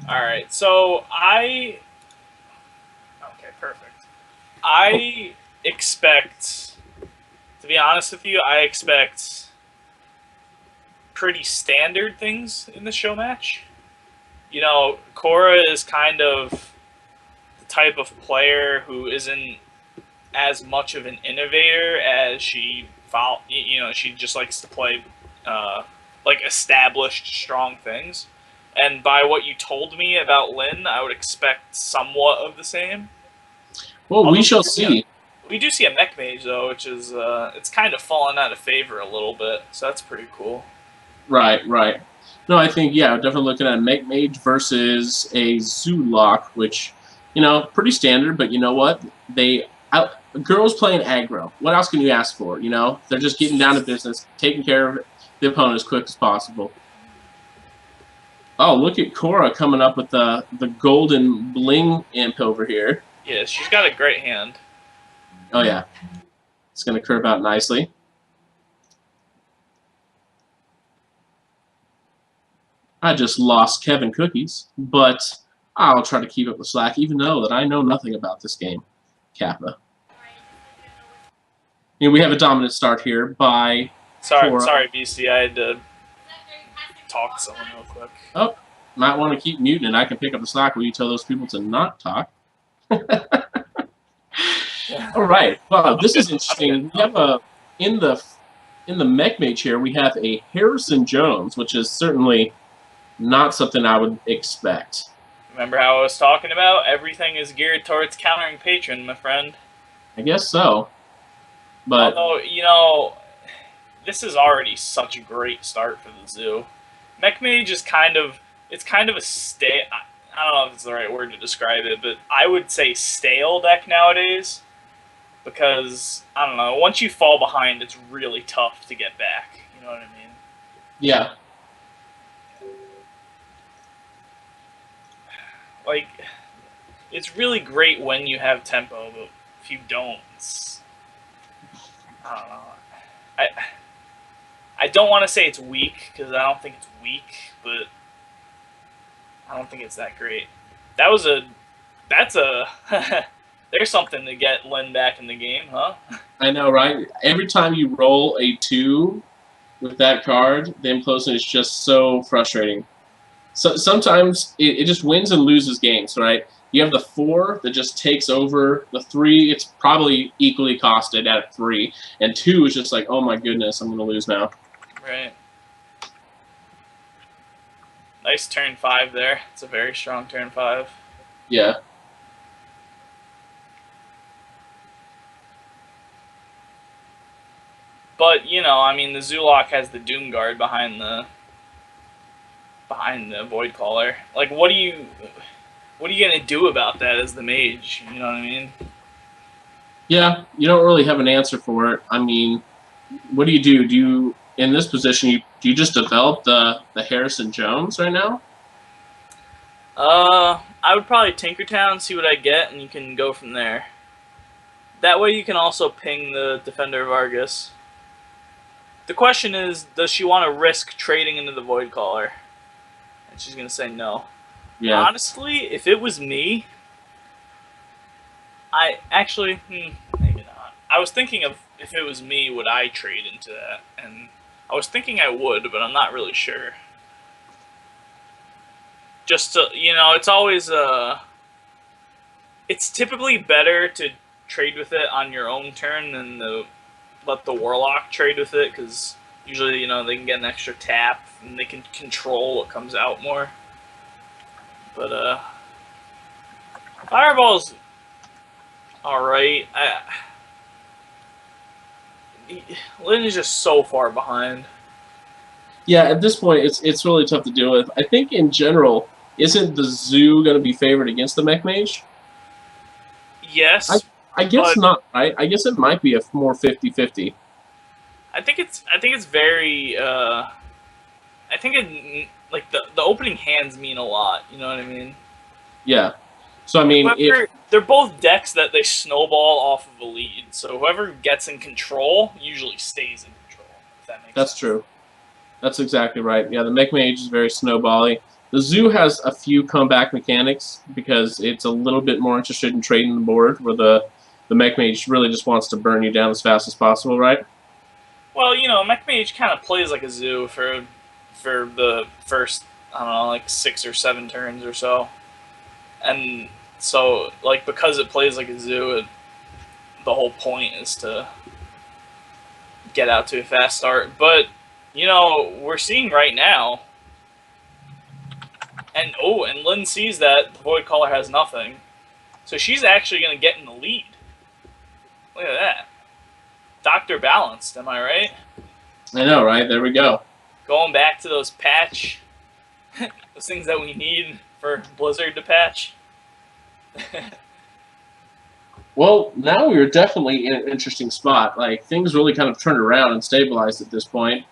All right. So I. Okay, perfect. I expect, to be honest with you, I expect pretty standard things in the show match. You know, Cora is kind of the type of player who isn't as much of an innovator as she just likes to play like established strong things. And by what you told me about Lynn, I would expect somewhat of the same. Well, we Although shall see. we do see a mech mage though, which is it's kind of fallen out of favor a little bit, so that's pretty cool. Right, right. No, I think, yeah, definitely looking at a Mech Mage versus a Zoolock, which, pretty standard, but you know what? Girls playing aggro. What else can you ask for? They're just getting down to business, taking care of the opponent as quick as possible. Oh, look at Cora coming up with the golden bling imp over here. Yeah, she's got a great hand. Oh, yeah. It's going to curve out nicely. I just lost Kevin Cookies, but I'll try to keep up the slack, even though that I know nothing about this game. Kappa. And we have a dominant start here by Cora. Sorry, BC. I had to talk to someone real quick. Oh, might want to keep muting, and I can pick up the slack while you tell those people to not talk. All right. Well, this is interesting. We have in the Mech Mage here, we have a Harrison Jones, which is certainly not something I would expect. Remember how I was talking about? Everything is geared towards countering Patron, my friend. I guess so. But although, this is already such a great start for the zoo. Mech Mage is kind of a stale. I don't know if it's the right word to describe it, but I would say stale deck nowadays. Because, I don't know, once you fall behind, it's really tough to get back. You know what I mean? Yeah. Like, it's really great when you have tempo, but if you don't, I don't know. I don't want to say it's weak, because I don't think it's weak, but I don't think it's that great. That's a... There's something to get Lynn back in the game, huh? I know, right? Every time you roll a 2 with that card, the implosion is just so frustrating. So sometimes it just wins and loses games, right? You have the 4 that just takes over. The 3, it's probably equally costed at 3. And 2 is just like, oh my goodness, I'm going to lose now. Right. Nice turn 5 there. It's a very strong turn 5. Yeah. But, I mean, the Zoolock has the Doom Guard behind the Void Caller. Like, what are you gonna do about that as the mage? You know what I mean? Yeah, you don't really have an answer for it. I mean, what do you do? Do you, in this position, do you just develop the Harrison Jones right now? I would probably Tinkertown, see what I get, and you can go from there. That way you can also ping the Defender of Argus. The question is, does she want to risk trading into the Void Caller? And she's going to say no. Yeah. Honestly, if it was me, maybe not. I was thinking of, if it was me, would I trade into that? And I was thinking I would, but I'm not really sure. Just to, it's always, it's typically better to trade with it on your own turn than let the Warlock trade with it, because usually, they can get an extra tap, and they can control what comes out more. But, Fireball's alright. Lynn is just so far behind. Yeah, at this point, it's really tough to deal with. I think, in general, isn't the Zoo going to be favored against the Mech Mage? Yes. I guess not, right? I guess it might be a more 50-50. I think it's very, I think like, the opening hands mean a lot, you know what I mean? Yeah. So, I mean, they're both decks that they snowball off of a lead, so whoever gets in control usually stays in control, if that makes sense. That's true. That's exactly right. Yeah, the Mech Mage is very snowbally. The zoo has a few comeback mechanics because it's a little bit more interested in trading the board, where the mech mage really just wants to burn you down as fast as possible, right? Well, you know, Mech Mage kind of plays like a zoo for the first, I don't know, like 6 or 7 turns or so. And so, like, because it plays like a zoo, the whole point is to get out to a fast start. But, you know, we're seeing right now, and Lynn sees that the Void Caller has nothing. So she's actually going to get in the lead. Look at that. Dr. Balanced, am I right? I know, right? There we go. Going back to those patch, those things that we need for Blizzard to patch. Well, now we're definitely in an interesting spot. Like, things really kind of turned around and stabilized at this point.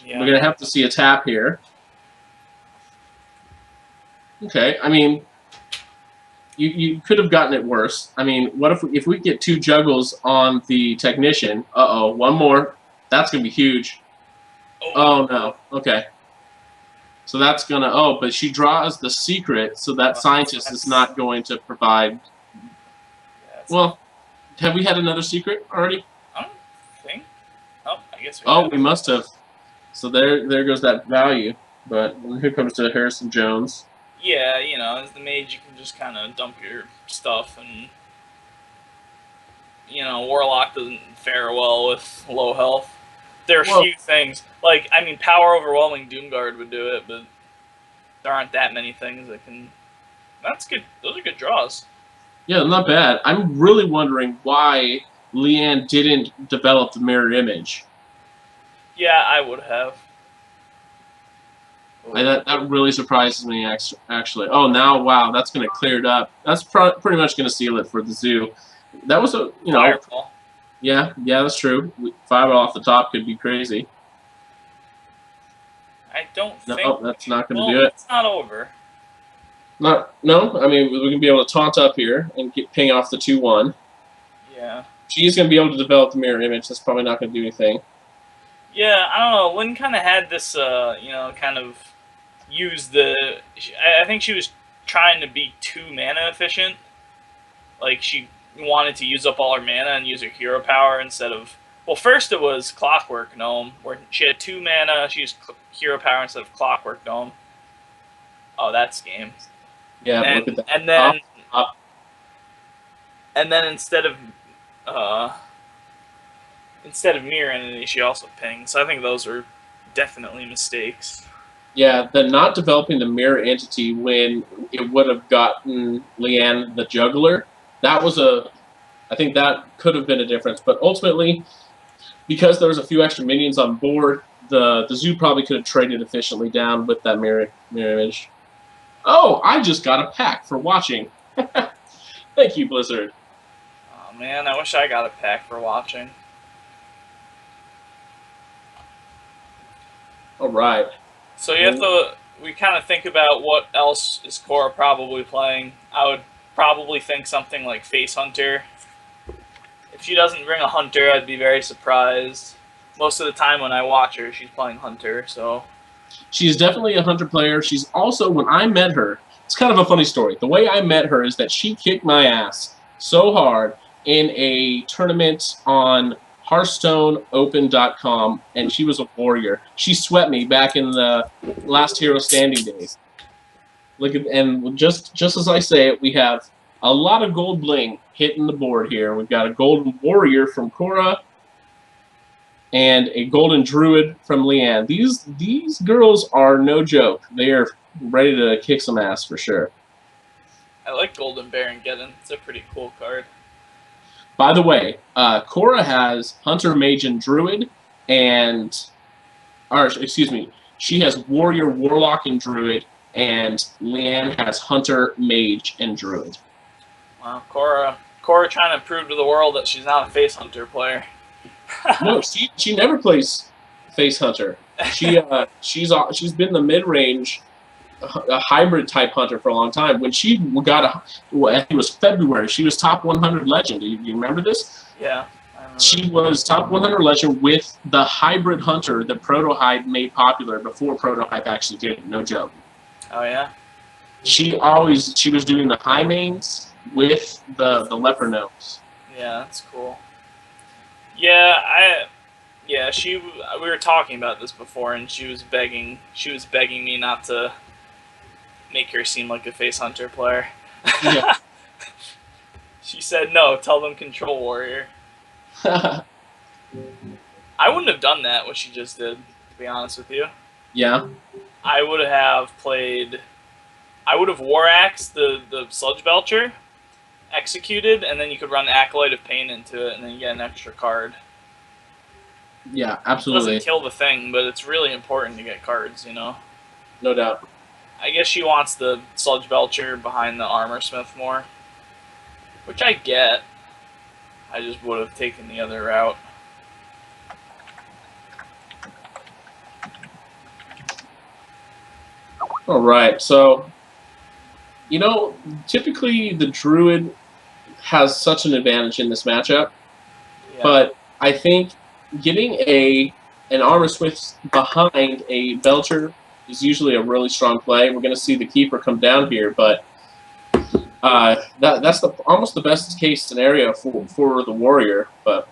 Yeah. We're going to have to see a tap here. Okay, I mean, you could have gotten it worse. I mean, what if we get 2 juggles on the technician? Uh-oh, one more. That's going to be huge. Oh, no. Okay. So that's going to... Oh, but she draws the secret, so that scientist is not going to provide... Well, have we had another secret already? I don't think. Oh, I guess we have. We must have. So there goes that value. But here comes to Harrison Jones. Yeah, you know, as the mage, you can just kind of dump your stuff, and, you know, Warlock doesn't fare well with low health. There are few things. Like, I mean, Power Overwhelming Doomguard would do it, but there aren't that many things that can... That's good. Those are good draws. Yeah, not bad. I'm really wondering why Leanne didn't develop the mirror image. Yeah, I would have. That really surprises me, actually. Oh, now, wow, that's going to clear it up. That's pretty much going to seal it for the zoo. That was a, you know... Fireball. Yeah, that's true. Fireball off the top could be crazy. I don't think... No, that's not going to do it. It's not over. No, I mean, we're going to be able to taunt up here and ping off the 2-1. Yeah. She's going to be able to develop the mirror image. That's probably not going to do anything. Yeah, I don't know. Lynn kind of had this, you know, kind of use the... I think she was trying to be too mana efficient. Like, she wanted to use up all her mana and use her hero power instead of... Well, first it was Clockwork Gnome, where she had 2 mana, she used hero power instead of Clockwork Gnome. Oh, that's game. Yeah, look at that. And then instead of mirror entity, she also pinged. So I think those were definitely mistakes. Yeah, the not developing the mirror entity when it would have gotten Leanne the juggler, that was I think that could have been a difference. But ultimately, because there was a few extra minions on board, the zoo probably could have traded efficiently down with that mirror image. Oh, I just got a pack for watching. Thank you, Blizzard. Oh man, I wish I got a pack for watching. All right. So you have to... We kind of think about what else is Cora probably playing. I would probably think something like Face Hunter. If she doesn't bring a Hunter, I'd be very surprised. Most of the time when I watch her, she's playing Hunter, so... She's definitely a Hunter player. She's also, when I met her, it's kind of a funny story. The way I met her is that she kicked my ass so hard in a tournament on HearthstoneOpen.com, and she was a warrior. She swept me back in the last Hero Standing days. Look at, and just as I say it, we have a lot of gold bling hitting the board here. We've got a golden warrior from Cora and a golden druid from Leanne. These girls are no joke. They are ready to kick some ass for sure. I like Golden Baron Geddon. It's a pretty cool card. By the way, Cora has Hunter, Mage, and Druid, she has Warrior, Warlock, and Druid, and Leanne has Hunter, Mage, and Druid. Wow, Cora trying to prove to the world that she's not a Face Hunter player. No, she never plays Face Hunter. She's been the mid-range, a hybrid type hunter for a long time. When she got I think it was February, she was top 100 legend. Do you remember this? Yeah. I remember. She was top 100 legend with the hybrid hunter that Protohype made popular before Protohype actually did it. No joke. Oh yeah. She was doing the high mains with the leper gnomes. Yeah, that's cool. Yeah, we were talking about this before, and she was begging me not to make her seem like a face hunter player. Yeah. She said no, tell them control warrior. I wouldn't have done that, what she just did, to be honest with you. Yeah. I would have war axed the sludge belcher, executed, and then you could run Acolyte of Pain into it, and then you get an extra card. Yeah, It absolutely. doesn't kill the thing, but it's really important to get cards, you know? No doubt. I guess she wants the sludge belcher behind the armor smith more, which I get. I just would have taken the other route. All right. So, you know, typically the druid has such an advantage in this matchup, Yeah. but I think getting an armor smith behind a belcher is usually a really strong play. We're going to see the keeper come down here, but that's almost the best case scenario for the warrior. But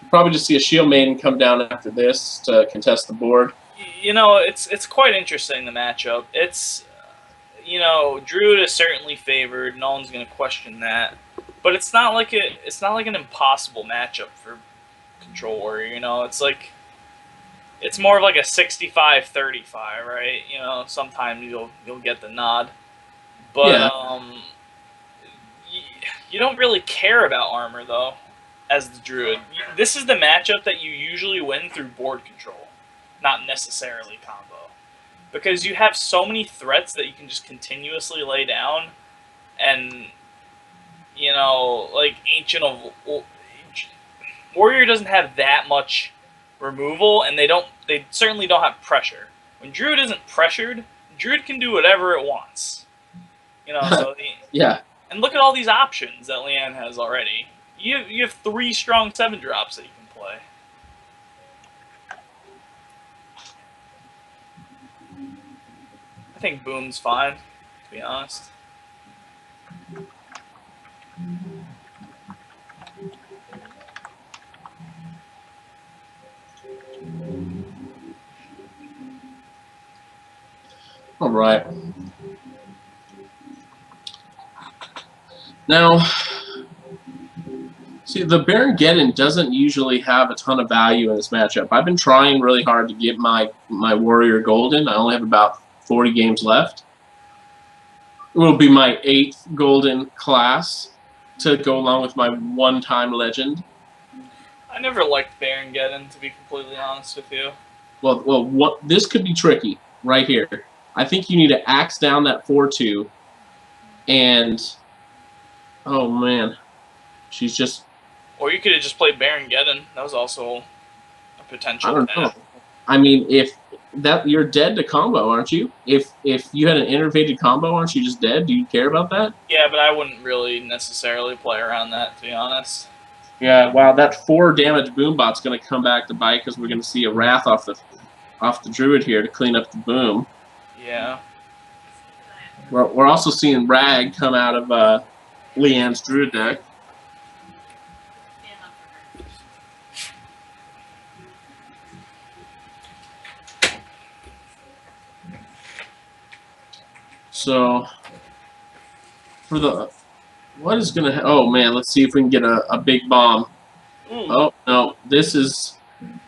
we'll probably just see a shield maiden come down after this to contest the board. You know, it's quite interesting, the matchup. It's Druid is certainly favored. No one's going to question that. But it's not like an impossible matchup for control warrior. You know, it's more of like a 65-35, right? You know, sometimes you'll get the nod, but Yeah. you don't really care about armor though. As the druid, this is the matchup that you usually win through board control, not necessarily combo, because you have so many threats that you can just continuously lay down, and like Ancient of Warrior doesn't have that much removal, and they certainly don't have pressure. When Druid isn't pressured, Druid can do whatever it wants. Yeah. And look at all these options that Leanne has already. You have 3 strong 7-drops that you can play. I think Boom's fine, to be honest. All right. Now, see, the Baron Geddon doesn't usually have a ton of value in this matchup. I've been trying really hard to get my Warrior Golden. I only have about 40 games left. It will be my 8th Golden class to go along with my one-time Legend. I never liked Baron Geddon, to be completely honest with you. Well, this could be tricky right here. I think you need to axe down that 4/2, and oh man, she's just. Or you could have just played Baron Geddon. That was also a potential. I don't know. I mean, if that you're dead to combo, aren't you? If you had an innervated combo, aren't you just dead? Do you care about that? Yeah, but I wouldn't really necessarily play around that, to be honest. Yeah, wow, that 4 damage Boombot's going to come back to bite because we're going to see a Wrath off the Druid here to clean up the Boom. Yeah. We're also seeing Rag come out of Leanne's Druid deck. So, for the, what is going to, oh man, let's see if we can get a big bomb. Ooh. Oh, no, this is,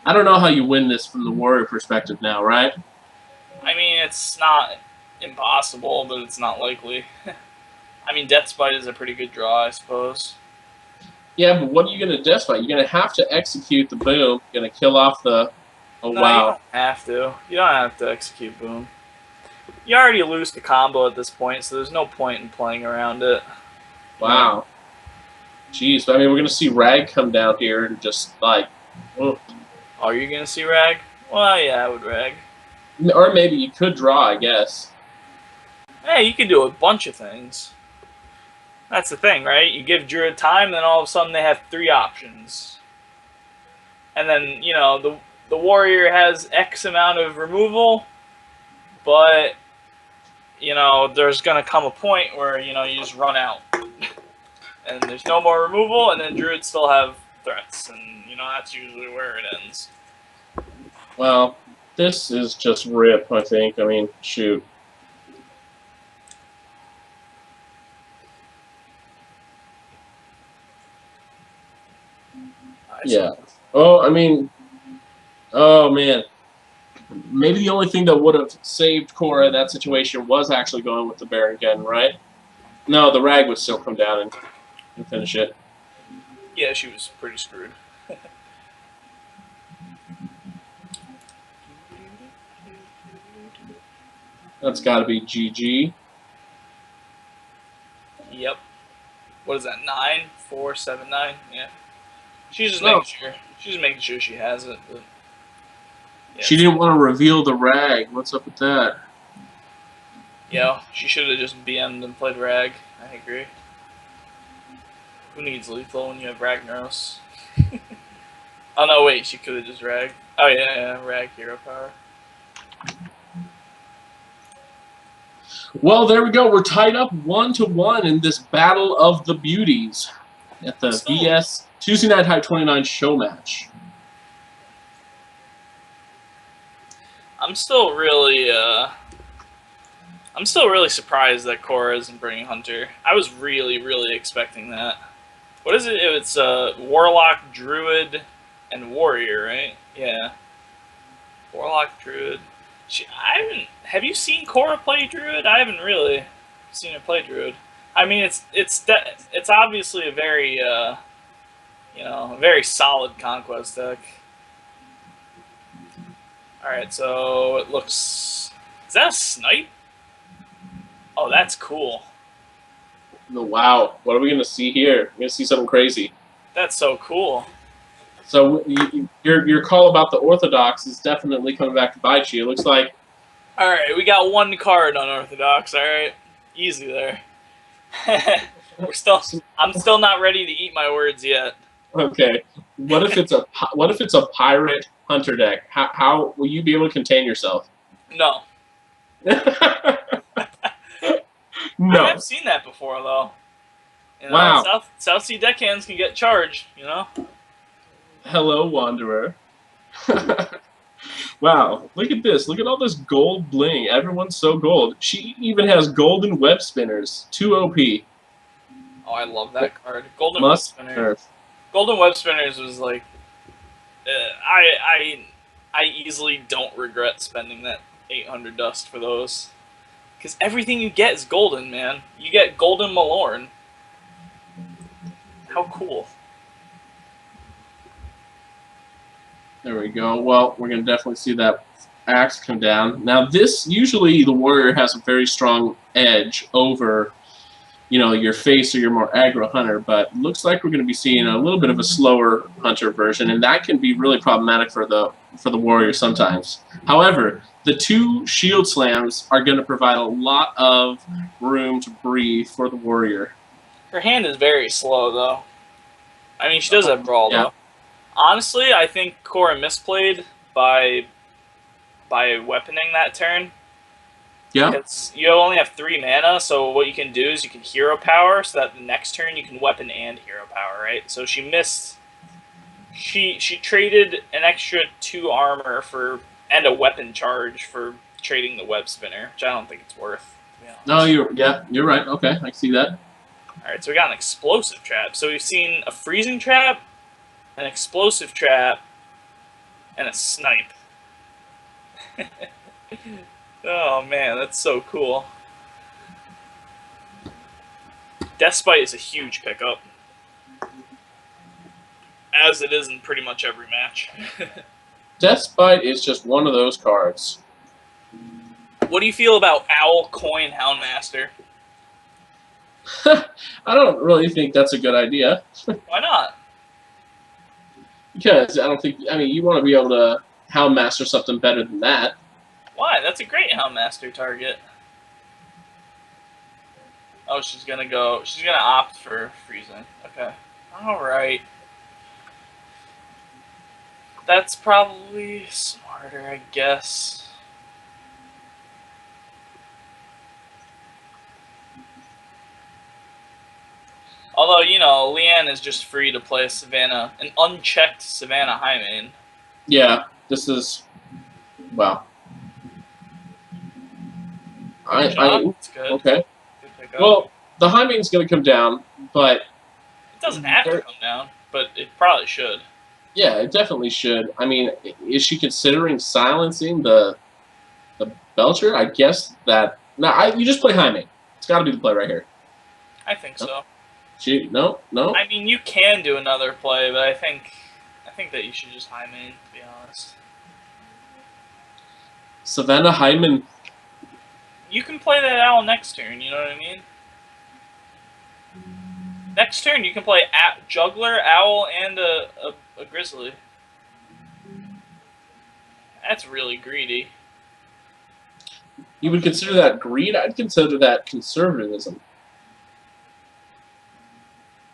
I don't know how you win this from the Warrior perspective now, right? I mean, it's not impossible, but it's not likely. I mean, Death Spite is a pretty good draw, I suppose. Yeah, but what are you going to Death Spite? You're going to have to execute the Boom. You're going to kill off the, oh No, wow. you don't have to. You don't have to execute Boom. You already lose the combo at this point, so there's no point in playing around it. Wow. Jeez, I mean, we're going to see Rag come down here and just, like... Oh, you're going to see Rag? Well, yeah, I would Rag. Or maybe you could draw, I guess. Hey, you could do a bunch of things. That's the thing, right? You give Druid time, then all of a sudden they have 3 options. And then, the Warrior has X amount of removal, but you know, there's gonna come a point where you know you just run out, and there's no more removal, and then druids still have threats, and you know that's usually where it ends. Well, this is just rip, I think. I mean, shoot. Yeah. Oh, I mean, oh man. Maybe the only thing that would have saved Cora in that situation was actually going with the Baron again, right? No, the rag would still come down and finish it. Yeah, she was pretty screwed. That's got to be GG. Yep. What is that? 9-4-7-9. Yeah. She's just making sure. She's just making sure she has it. But yeah, she didn't want to reveal the rag. What's up with that? Yeah, she should have just BM'd and played Rag. I agree. Who needs lethal when you have Ragnaros? Oh no, wait, she could have just Rag. Oh yeah, Rag hero power. Well, there we go. We're tied up 1-1 in this Battle of the Beauties at the BS Tuesday Night Hype 29 show match. I'm still really surprised that Cora isn't bringing Hunter. I was really expecting that. What is it? It's Warlock, Druid, and Warrior, right? Yeah. Warlock, Druid. Have you seen Cora play Druid? I haven't really seen her play Druid. I mean, it's obviously a very you know, a very solid conquest deck. All right, so it looks. Is that a snipe? Oh, that's cool. Wow, what are we going to see here? We're going to see something crazy. That's so cool. So your call about the Orthodox is definitely coming back to bite you. It looks like. All right, we got one card on Orthodox. All right, easy there. I'm still not ready to eat my words yet. Okay, what if it's a pirate hunter deck? How will you be able to contain yourself? No. No. I've seen that before though. You know, wow. South Sea deckhands can get charged. You know. Hello, Wanderer. Wow, look at this. Look at all this gold bling. Everyone's so gold. She even has golden web spinners. 2 OP. Oh, I love that card. Golden web spinners. Golden web spinners was like, I easily don't regret spending that 800 dust for those, because everything you get is golden, man. You get golden Malorn. How cool. There we go. Well, we're going to definitely see that axe come down. Now, this, usually the warrior has a very strong edge over, you know, your face or your more aggro hunter, but looks like we're going to be seeing a little bit of a slower hunter version, and that can be really problematic for the warrior sometimes. However, the 2 shield slams are going to provide a lot of room to breathe for the warrior. Her hand is very slow, though. I mean, she does have brawl, though. Honestly, I think Cora misplayed by weaponing that turn. Yeah. Because you only have 3 mana, so what you can do is you can hero power, so that the next turn you can weapon and hero power, right? So she missed. She traded an extra 2 armor and a weapon charge for trading the web spinner, which I don't think it's worth. No, you're right. Okay, I see that. All right, so we got an explosive trap. So we've seen a freezing trap, an explosive trap, and a snipe. Oh man, that's so cool. Deathspite is a huge pickup, as it is in pretty much every match. Deathspite is just one of those cards. What do you feel about Owl Coin Houndmaster? I don't really think that's a good idea. Why not? Because I don't think, I mean, you want to be able to Houndmaster something better than that. Why? That's a great Houndmaster target. Oh, she's gonna opt for freezing. Okay. Alright. That's probably smarter, I guess. Although, you know, Leanne is just free to play Savannah, an unchecked Savannah high main. Yeah, this is, well, It's good. Okay. Good pickup. Well, the high main's going to come down, but It doesn't have to come down, but it probably should. Yeah, it definitely should. I mean, is she considering silencing the Belcher? I guess that you just play high main. It's got to be the play right here. I think so. No. I mean, you can do another play, but I think that you should just high main, to be honest. Savannah Hyman. You can play that owl next turn, you know what I mean? Next turn, you can play Juggler, Owl, and a Grizzly. That's really greedy. You would consider that greed? I'd consider that conservatism.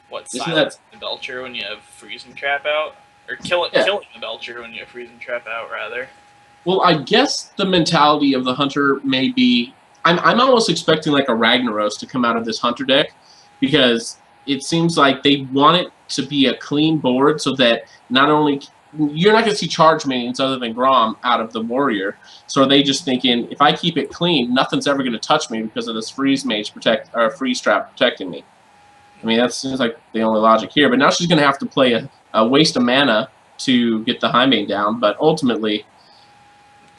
What, Isn't silence the Belcher when you have Freezing Trap out? Or killing the Belcher when you have Freezing Trap out, rather. Well, I guess the mentality of the Hunter may be... I'm almost expecting like a Ragnaros to come out of this Hunter deck, because it seems like they want it to be a clean board so that not only... You're not going to see charge minions other than Grom out of the Warrior. So are they just thinking, if I keep it clean, nothing's ever going to touch me because of this Freeze Trap protecting me. I mean, that seems like the only logic here. But now she's going to have to play a waste of mana to get the high main down. But ultimately...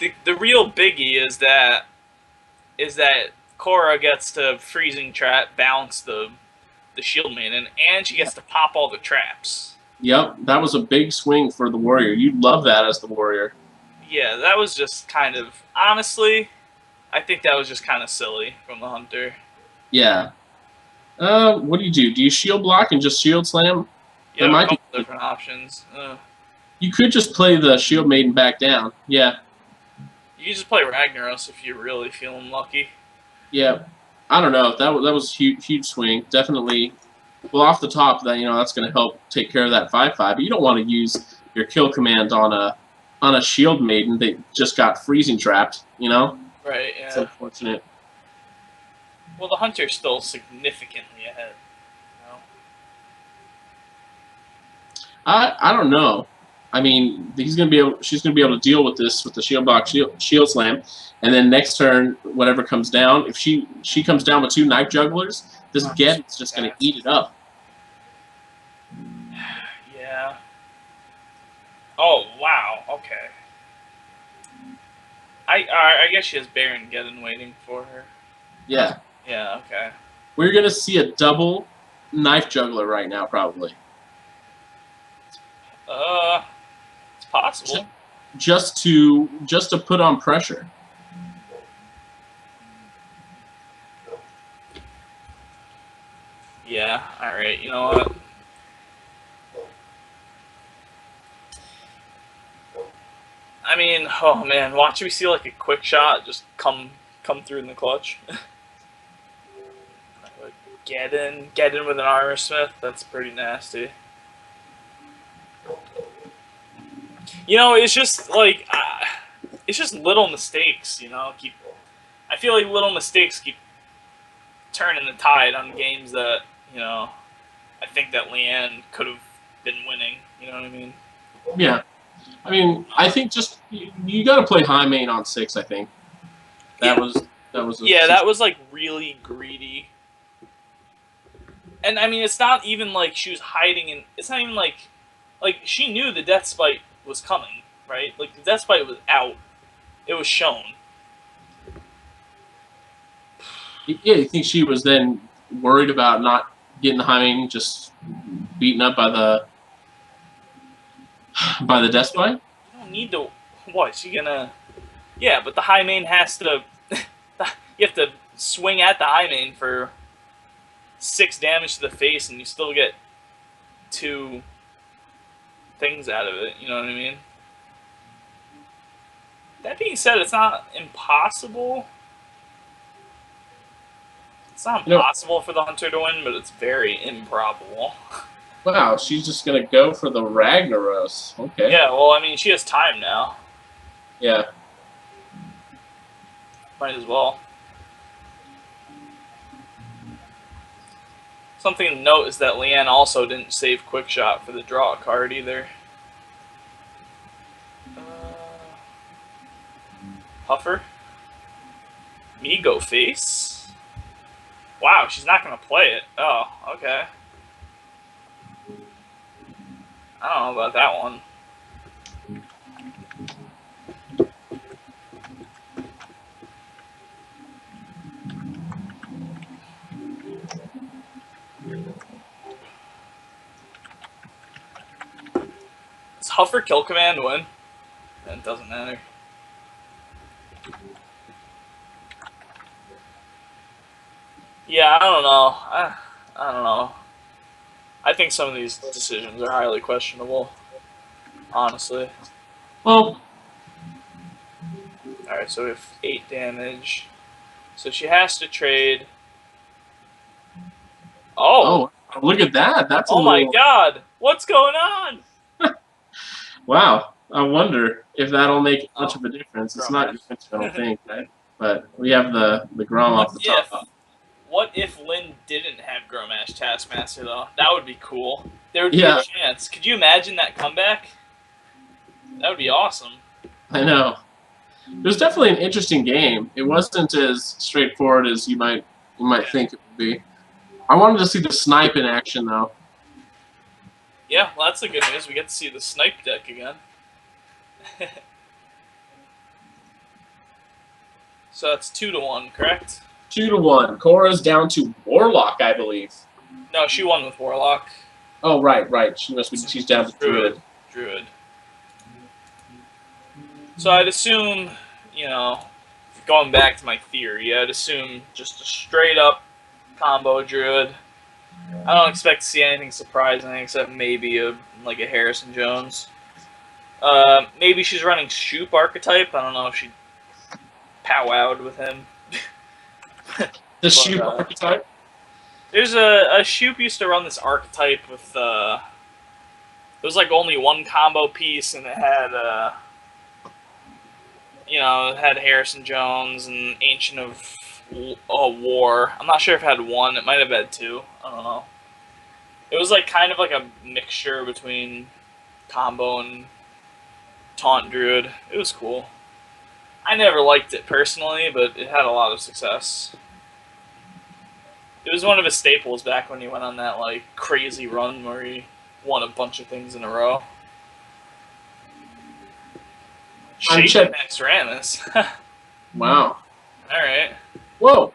The real biggie is that Korra gets to Freezing Trap, bounce the shield maiden, and she gets to pop all the traps. Yep, that was a big swing for the Warrior. You'd love that as the Warrior. Yeah, that was just kind of... Honestly, I think that was just kind of silly from the Hunter. Yeah. What do? Do you shield block and just shield slam? Yeah, might be different options. You could just play the shield maiden back down. Yeah. You can just play Ragnaros if you're really feeling lucky. Yeah. I don't know. That was a huge swing. Definitely... Well, off the top, that's going to help take care of that 5/5. But you don't want to use your kill command on a shield maiden that just got freezing trapped. Right. Yeah. It's unfortunate. Well, the Hunter's still significantly ahead. I don't know. I mean, she's going to be able to deal with this with the shield block, shield slam, and then next turn, whatever comes down, if she comes down with 2 knife jugglers, this Geddon's just going to eat it up. Yeah. Oh wow. Okay. I guess she has Baron Geddon waiting for her. Yeah. Yeah. Okay. We're going to see a double knife juggler right now, probably. It's possible. Just to put on pressure. Yeah, alright, you know what? I mean, oh man, watch we see like a quick shot just come through in the clutch. Get in with an Armor Smith, that's pretty nasty. It's just like, it's just little mistakes, I feel like little mistakes keep turning the tide on games that, I think that Leanne could have been winning. You know what I mean? Yeah. I mean, I think just you got to play high main on 6. I think that was that was like really greedy. And I mean, it's not even like she was hiding in. It's not even like she knew the Death Spite was coming, right? Like the Death Spite was out. It was shown. Yeah, you think she was then worried about not getting the high main, just beaten up by the Death Spite? You don't need to. What? She gonna? Yeah, but the high main has to. You have to swing at the high main for 6 damage to the face, and you still get 2 things out of it. You know what I mean? That being said, it's not impossible. It's not impossible for the Hunter to win, but it's very improbable. Wow, she's just going to go for the Ragnaros. Okay. Yeah, well, I mean, she has time now. Yeah. Might as well. Something to note is that Leanne also didn't save Quick Shot for the draw card either. Puffer. Migo face. Wow, she's not going to play it. Oh, okay. I don't know about that one. Does Huffer Kill Command win? It doesn't matter. Yeah, I don't know. I don't know. I think some of these decisions are highly questionable, honestly. Well, Alright, so we have 8 damage. So she has to trade. Oh! look at that. That's a Oh my little... god! What's going on? Wow. I wonder if that'll make much of a difference. It's not Grommash. your I don't think, right? But we have the Grom off the top. What if Lynn didn't have Grommash Taskmaster, though? That would be cool. There would be Yeah. a chance. Could you imagine that comeback? That would be awesome. I know. It was definitely an interesting game. It wasn't as straightforward as you might think it would be. I wanted to see the snipe in action, though. Yeah, well, that's the good news. We get to see the snipe deck again. So that's 2-1, correct? 2-1. Cora's down to Warlock, I believe. No, she won with Warlock. Oh, right. She's down to Druid. Druid. So I'd assume, going back to my theory, I'd assume just a straight up combo Druid. I don't expect to see anything surprising except maybe a Harrison Jones. Maybe she's running Shoop archetype. I don't know if she powwowed with him. The Shoop archetype? There's a Shoop used to run this archetype with it was only one combo piece, and it had it had Harrison Jones and Ancient of War. I'm not sure if it had one. It might have had two. I don't know. It was kind of a mixture between combo and taunt druid. It was cool. I never liked it personally, but it had a lot of success. It was one of his staples back when he went on that crazy run where he won a bunch of things in a row. Shade Max Ramus. Wow. Alright. Whoa!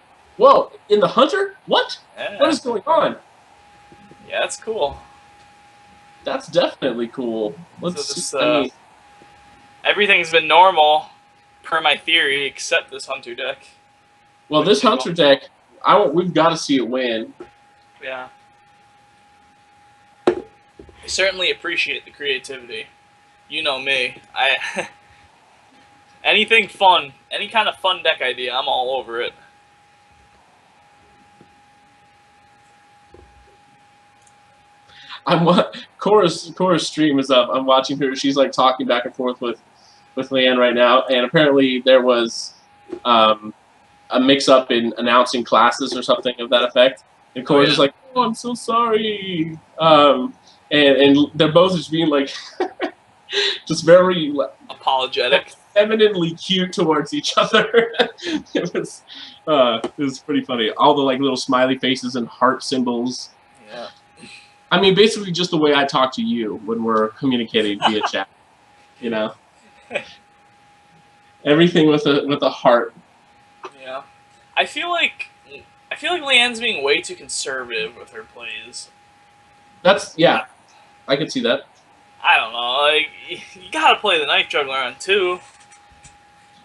In the Hunter? What? Yeah. What is going on? Yeah, that's cool. That's definitely cool. Let's see. Everything's been normal, per my theory, except this Hunter deck. Well, this Hunter deck, we've got to see it win. Yeah. I certainly appreciate the creativity. You know me. Anything fun, any kind of fun deck idea, I'm all over it. Cora's stream is up. I'm watching her. She's talking back and forth with Leanne right now, and apparently there was a mix-up in announcing classes or something of that effect. And Cora's just "Oh, I'm so sorry," and they're both just being just very apologetic, femininely cute towards each other. It was pretty funny. All the little smiley faces and heart symbols. Yeah. I mean, basically just the way I talk to you when we're communicating via chat. Everything with a heart. Yeah. I feel like Leanne's being way too conservative with her plays. I could see that. I don't know. You gotta play the Knife Juggler on 2.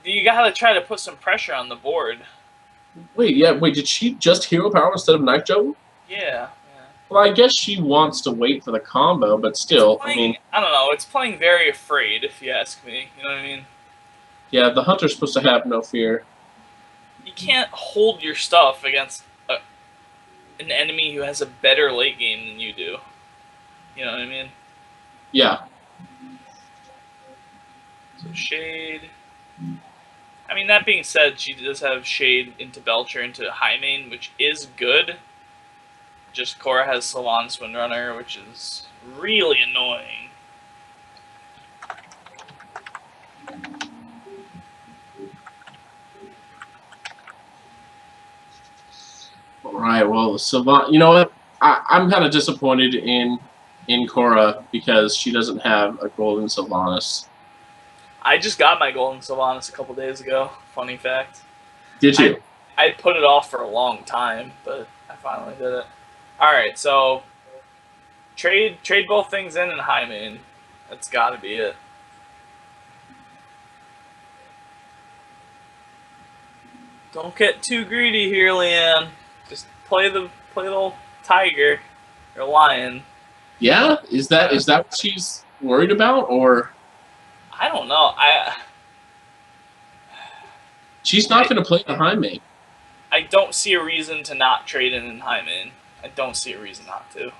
You gotta try to put some pressure on the board. Wait, did she just Hero Power instead of Knife Juggle? Yeah. Well, I guess she wants to wait for the combo, but still, I mean... I don't know, it's playing very afraid, if you ask me. You know what I mean? Yeah, the Hunter's supposed to have no fear. You can't hold your stuff against an enemy who has a better late game than you do. You know what I mean? Yeah. So Shade... I mean, that being said, she does have Shade into Belcher into High Main, which is good. just Cora has Sylvanas Windrunner, which is really annoying. All right. Well, Sylvan. You know what? I'm kind of disappointed in Cora because she doesn't have a golden Sylvanas. I just got my golden Sylvanas a couple days ago. Funny fact. Did you? I put it off for a long time, but I finally did it. All right, so trade both things in and high main. That's got to be it. Don't get too greedy here, Leanne. Just play the little tiger or lion. Yeah. Is that what she's worried about, or I don't know. she's not going to play the high main? I don't see a reason to not trade in high main. I don't see a reason not to.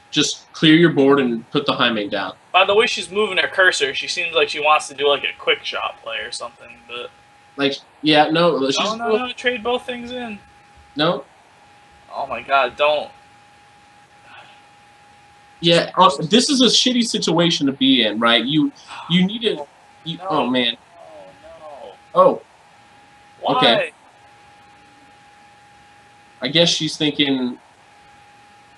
Just clear your board and put the high main down. By the way she's moving her cursor, she seems like she wants to do like a quick shot play or something, but... Like, yeah, no. She's, no, trade both things in. No. Oh my god, don't. Yeah, this is a shitty situation to be in, right? You need to... No. Oh, man. No. Oh. Why? Okay. I guess she's thinking...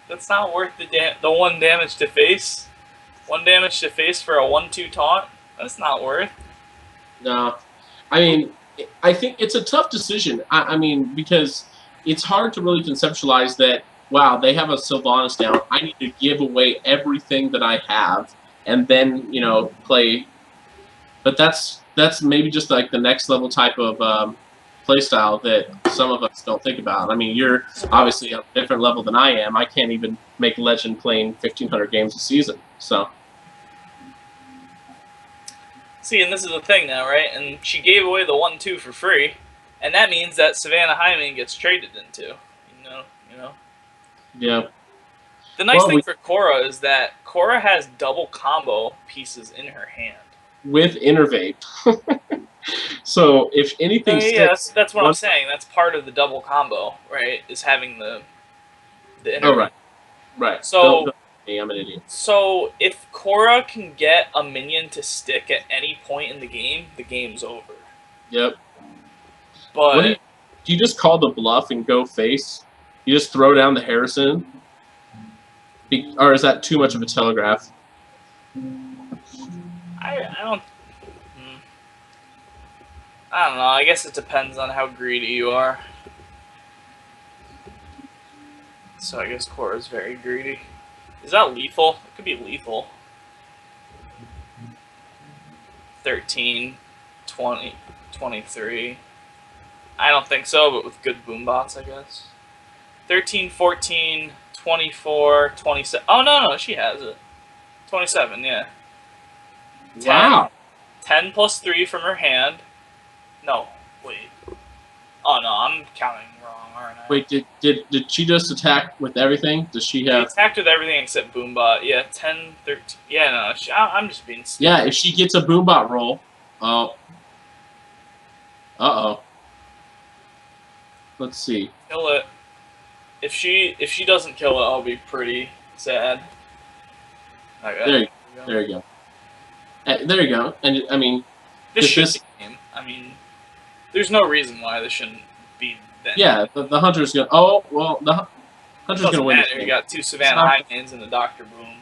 That's not worth the 1 damage to face. 1 damage to face for a 1/2 taunt? That's not worth. No. I mean, I think it's a tough decision. I mean, because it's hard to really conceptualize that, wow, they have a Sylvanas down. I need to give away everything that I have and then, you know, play. But that's maybe just like the next level type of play style that some of us don't think about. I mean, you're obviously on a different level than I am. I can't even make Legend playing 1,500 games a season. So. See, and this is the thing now, right? And she gave away the 1/2 for free, and that means that Savannah Hyman gets traded into. You know. Yeah. The nice thing for Cora is that Cora has double combo pieces in her hand with Innervate. So if anything sticks, that's what I'm saying. That's part of the double combo, right? Is having the Innervate. Oh, right. So I'm an idiot. So if Cora can get a minion to stick at any point in the game's over. Yep. But do you just call the bluff and go face? You just throw down the Harrison? Or is that too much of a telegraph? I don't know. I guess it depends on how greedy you are. So I guess Cora's very greedy. Is that lethal? It could be lethal. 13, 20, 23. I don't think so, but with good boom bots, I guess. 13, 14, 24, 27. Oh, no, she has it. 27, yeah. 10, wow. 10 plus 3 from her hand. No, wait. Oh, no, I'm counting wrong, aren't I? Wait, did she just attack with everything? Does she have... She attacked with everything except Boombot. Yeah, 10, 13. Yeah, no, I'm just being stupid. Yeah, if she gets a Boombot roll... Oh. Uh-oh. Let's see. Kill it. If she doesn't kill it, I'll be pretty sad. Okay. There you go. There you go. And, I mean... This should be a game. I mean, there's no reason why this shouldn't be then. Yeah, the Hunter's going to... Oh, well, the Hunter's going to win. You got 2 Savannah Hymans and the Dr. Boom.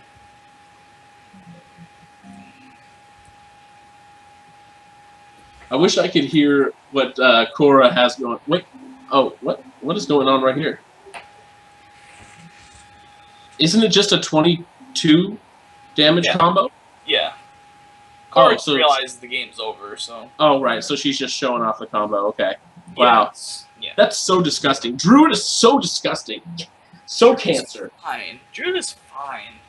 I wish I could hear what Cora has going... Wait. Oh, what is going on right here? Isn't it just a 22 damage combo? Yeah. Cora so realizes the game's over, so... Oh, right. So she's just showing off the combo. Okay. Wow. Yeah. That's so disgusting. Druid is so disgusting. So cancer. Fine. Druid is fine.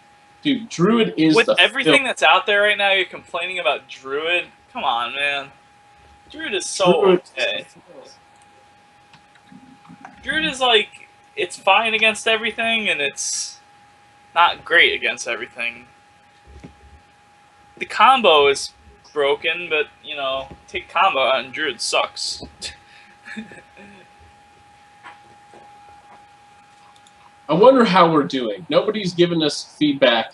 Dude, Druid is with everything that's out there right now, you're complaining about Druid? Come on, man. Druid is so okay. Druid is like, it's fine against everything, and it's not great against everything. The combo is broken, but, you know, take combo out and Druid sucks. I wonder how we're doing. Nobody's given us feedback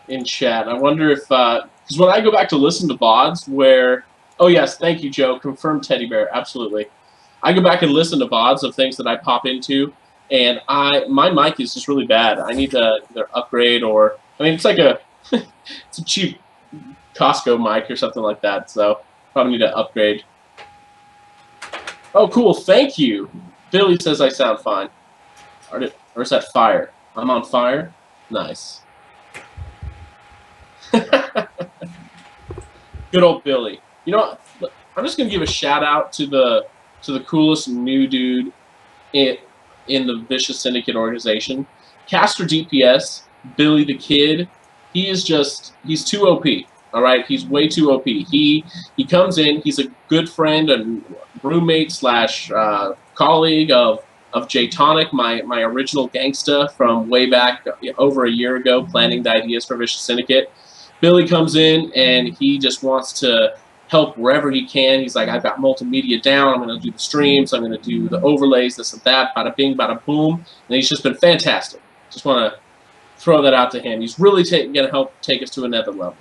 in chat. I wonder if because when I go back to listen to VODs where yes, thank you, Joe. Confirmed teddy bear, absolutely. I go back and listen to VODs of things that I pop into, and my mic is just really bad. I need to either upgrade or it's like it's a cheap Costco mic or something like that. So probably need to upgrade. Oh, cool. Thank you. Billy says I sound fine. Or is that fire? I'm on fire? Nice. Good old Billy. You know what? I'm just going to give a shout out to the coolest new dude in the Vicious Syndicate organization. Caster DPS, Billy the Kid. He's too OP. All right, he's way too OP. He comes in. He's a good friend and roommate slash colleague of J Tonic, my original gangsta from way back over a year ago, planning the ideas for Vicious Syndicate. Billy comes in and he just wants to help wherever he can. He's like, I've got multimedia down. I'm going to do the streams. I'm going to do the overlays, this and that. Bada bing, bada boom. And he's just been fantastic. Just want to throw that out to him. He's really going to help take us to another level.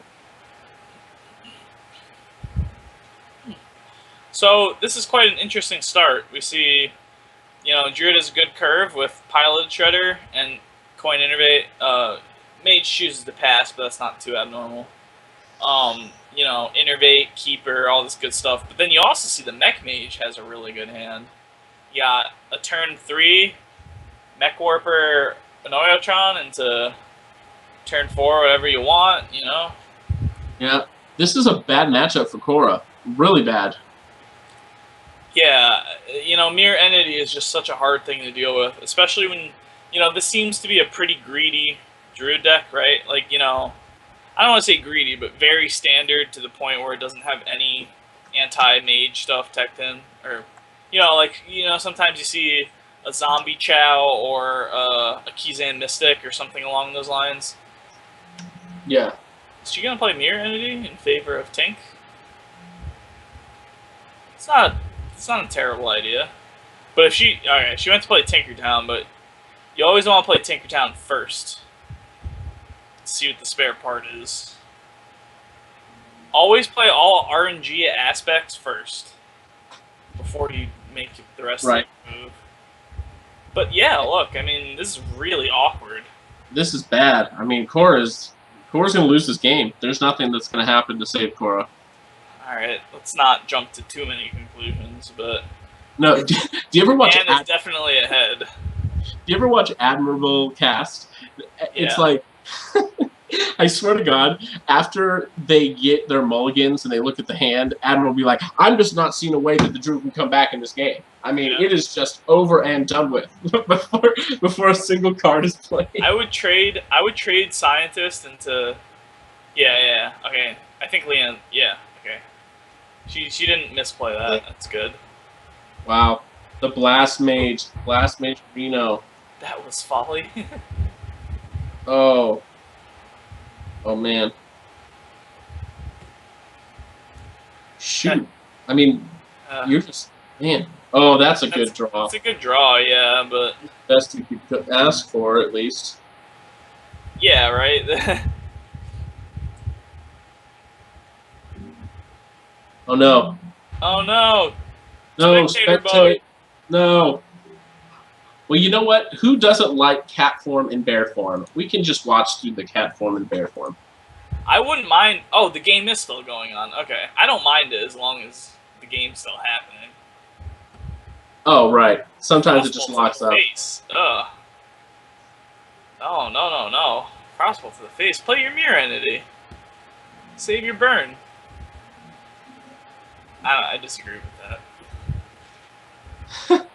So this is quite an interesting start. We see, Druid has a good curve with Pilot Shredder and Coin Innervate. Mage chooses to pass, but that's not too abnormal. Innervate, Keeper, all this good stuff. But then you also see the Mech Mage has a really good hand. You got a turn 3 Mech Warper Anoyotron into turn 4, whatever you want, Yeah, this is a bad matchup for Korra. Really bad. Yeah, Mirror Entity is just such a hard thing to deal with, especially when, this seems to be a pretty greedy Druid deck, right? Like, I don't want to say greedy, but very standard to the point where it doesn't have any anti-mage stuff teched in. Or, sometimes you see a Zombie Chow or a Kizan Mystic or something along those lines. Yeah. Is she going to play Mirror Entity in favor of Tink? It's not a terrible idea. But if she went to play Tinkertown, but you always want to play Tinkertown first. See what the spare part is. Always play all RNG aspects first before you make the rest of the move. But yeah, look, this is really awkward. This is bad. Korra's going to lose this game. There's nothing that's going to happen to save Korra. Alright, let's not jump to too many conclusions, but... No, do you ever watch... Dan is definitely ahead. Do you ever watch Admirable Cast? It's like... I swear to God, after they get their mulligans and they look at the hand, Admiral will be like, I'm just not seeing a way that the Druid can come back in this game. It is just over and done with before a single card is played. I would trade Scientist into... Yeah, okay. I think Leanne... Yeah, okay. She didn't misplay that. That's good. Wow. The Blast Mage Reno. That was folly. Oh. Oh, man. Shoot. You're just... Man. Oh, that's a good draw. It's a good draw, yeah, but... Best you could ask for, at least. Yeah, right? Oh, no. Oh, no. No, Spectator. No. Well, you know what? Who doesn't like cat form and bear form? We can just watch through the cat form and bear form. I wouldn't mind... Oh, the game is still going on. Okay. I don't mind it as long as the game's still happening. Oh, right. Sometimes it just locks up. Face. Ugh. Oh, no. Crossbow to the face. Play your Mirror Entity. Save your burn. I disagree with that.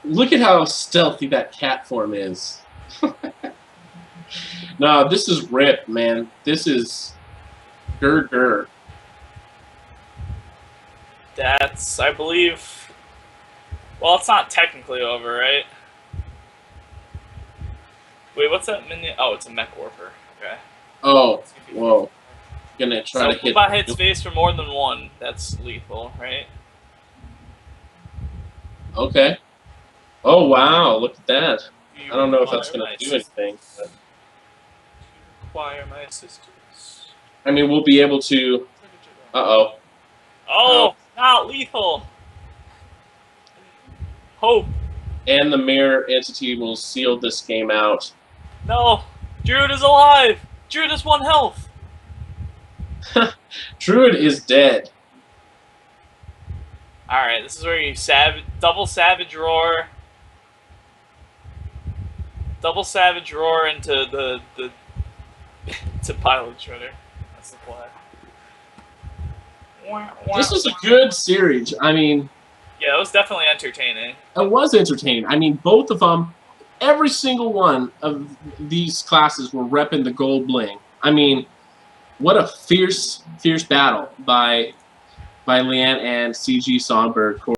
Look at how stealthy that cat form is. No, this is rip, man. This is grr. That's, I believe... Well, it's not technically over, right? Wait, what's that minion? Oh, it's a Mech Warper. Okay. Oh, whoa. Gonna try to hit... So, hits face for more than one. That's lethal, right? Okay. Oh wow, look at that. You I don't know if that's require going my to do anything. assistance. But, You require my assistance. I mean, we'll be able to. Uh-oh. Oh. Oh, not lethal. Hope. And the mirror entity will seal this game out. No. Druid is alive. Druid has 1 health. Druid is dead. Alright, this is where you double savage roar. Double savage roar into the to pilot shredder. That's the play. This is a good series. I mean, yeah, it was definitely entertaining. it was entertaining. I mean, both of them, every single one of these classes were repping the gold bling. I mean, what a fierce battle by Leanne and CGSongbird.